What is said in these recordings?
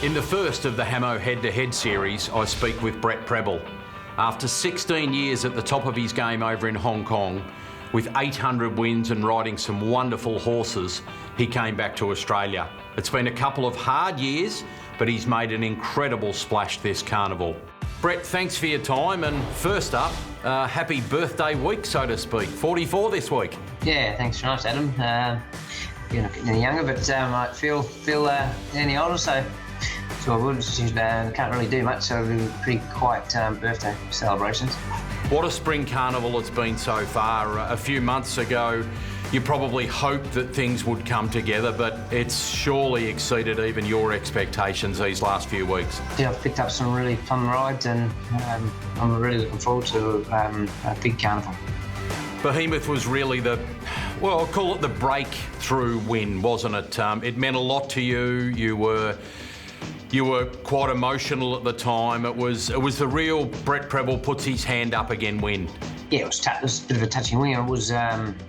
In the first of the Hammo head-to-head series, I speak with Brett Prebble. After 16 years at the top of his game over in Hong Kong, with 800 wins and riding some wonderful horses, he came back to Australia. It's been a couple of hard years, but he's made an incredible splash this carnival. Brett, thanks for your time, and first up, happy birthday week, so to speak. 44 this week. Yeah, thanks very much, Adam. You're not getting any younger, but I feel any older, so I would. Can't really do much, so it'll be pretty quiet birthday celebrations. What a spring carnival it's been so far. A few months ago, you probably hoped that things would come together, but it's surely exceeded even your expectations these last few weeks. Yeah, I've picked up some really fun rides, and I'm really looking forward to a big carnival. Behemoth was really I'll call it the breakthrough win, wasn't it? It meant a lot to you. You were quite emotional at the time. It was the real Brett Prebble puts his hand up again win. Yeah, it was a bit of a touching win. I was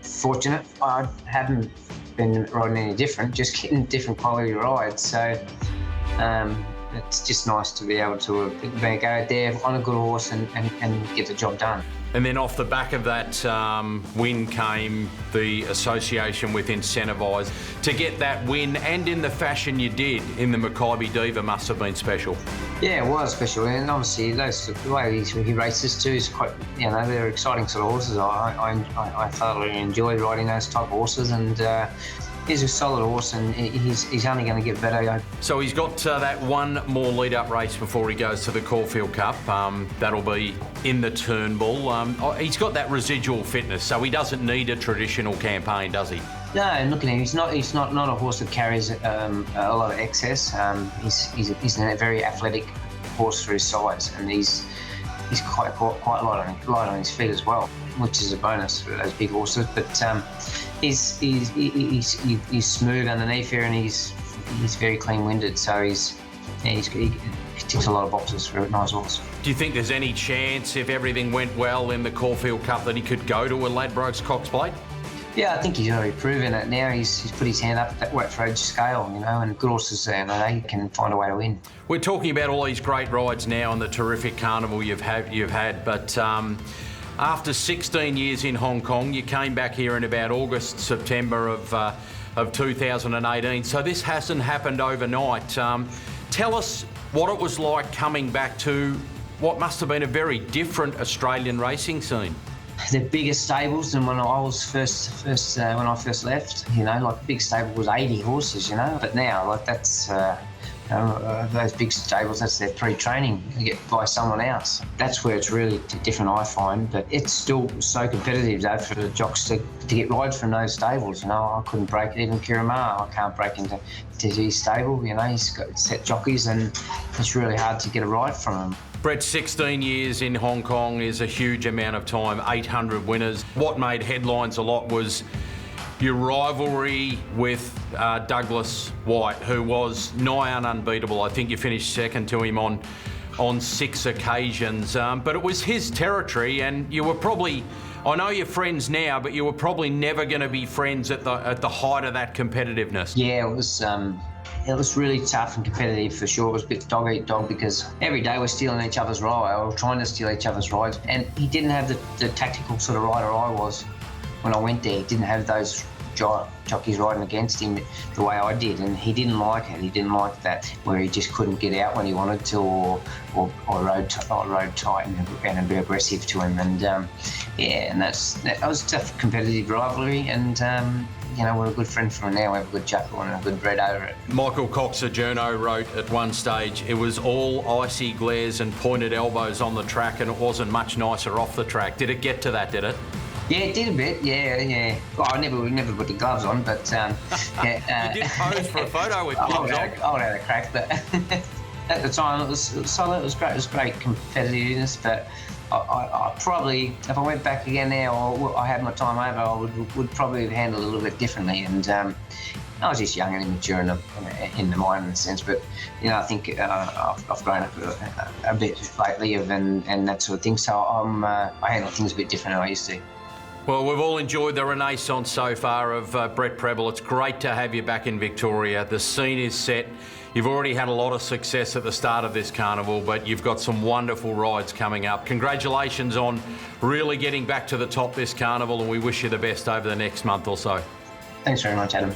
fortunate. I hadn't been riding any different, just getting different quality rides. So it's just nice to be able to go out there on a good horse and get the job done. And then off the back of that win came the association with Incentivise. To get that win, and in the fashion you did in the Makybe Diva, must have been special. Yeah, it was special, and obviously the way he races too is quite, they're exciting sort of horses. I thoroughly enjoy riding those type of horses, and he's a solid horse, and he's only going to get better. So he's got that one more lead-up race before he goes to the Caulfield Cup. That'll be in the Turnbull. He's got that residual fitness, so he doesn't need a traditional campaign, does he? No, and look at him. He's not a horse that carries a lot of excess. He's a very athletic horse for his size, and he's quite light on his feet as well, which is a bonus for those big horses. But he's smooth underneath here, and he's very clean-winded. So he ticks a lot of boxes for a nice horse. Do you think there's any chance, if everything went well in the Caulfield Cup, that he could go to a Ladbrokes Cox Plate? Yeah, I think he's already proven it now. He's put his hand up at that Wetford scale, and good horses there, they can find a way to win. We're talking about all these great rides now and the terrific carnival you've had, but after 16 years in Hong Kong, you came back here in about August, September of 2018. So this hasn't happened overnight. Tell us what it was like coming back to what must have been a very different Australian racing scene. They're bigger stables than when I was first when I first left. Like a big stable was 80 horses, But now, that's those big stables, that's their pre-training you get by someone else. That's where it's really different, I find. But it's still so competitive, though, for the jocks to get rides from those stables. I couldn't break it. Even Kiramar, I can't break into his stable. He's got set jockeys, and it's really hard to get a ride from him. Brett, 16 years in Hong Kong is a huge amount of time, 800 winners. What made headlines a lot was your rivalry with Douglas Whyte, who was nigh unbeatable. I think you finished second to him on 6 occasions. But it was his territory, and you were probably, I know you're friends now, but you were probably never going to be friends at the height of that competitiveness. Yeah, it was really tough and competitive for sure. It was a bit dog eat dog, because every day we're stealing each other's rides, or trying to steal each other's rides. And he didn't have the tactical sort of rider I was when I went there. He didn't have those jockeys riding against him the way I did, and he didn't like it. He didn't like that, where he just couldn't get out when he wanted to, or rode tight and be aggressive to him. And and that was a tough competitive rivalry. And we're a good friend from now. We have a good chuckle and a good bread over it. Michael Cox-Journo wrote at one stage, it was all icy glares and pointed elbows on the track, and it wasn't much nicer off the track. Did it get to that, did it? Yeah, it did a bit, yeah. Well, I never put the gloves on, but You did pose for a photo with gloves on. I would have a crack, but at the time it was solid. It was great. It was great competitiveness, but I probably, if I went back again now, or I had my time over, I would probably have handled it a little bit differently. And I was just young and immature in the mind, in a sense. But I think I've grown up a bit lately, and that sort of thing. So I handle things a bit different than I used to. Well, we've all enjoyed the renaissance so far of Brett Prebble. It's great to have you back in Victoria. The scene is set. You've already had a lot of success at the start of this carnival, but you've got some wonderful rides coming up. Congratulations on really getting back to the top this carnival, and we wish you the best over the next month or so. Thanks very much, Adam.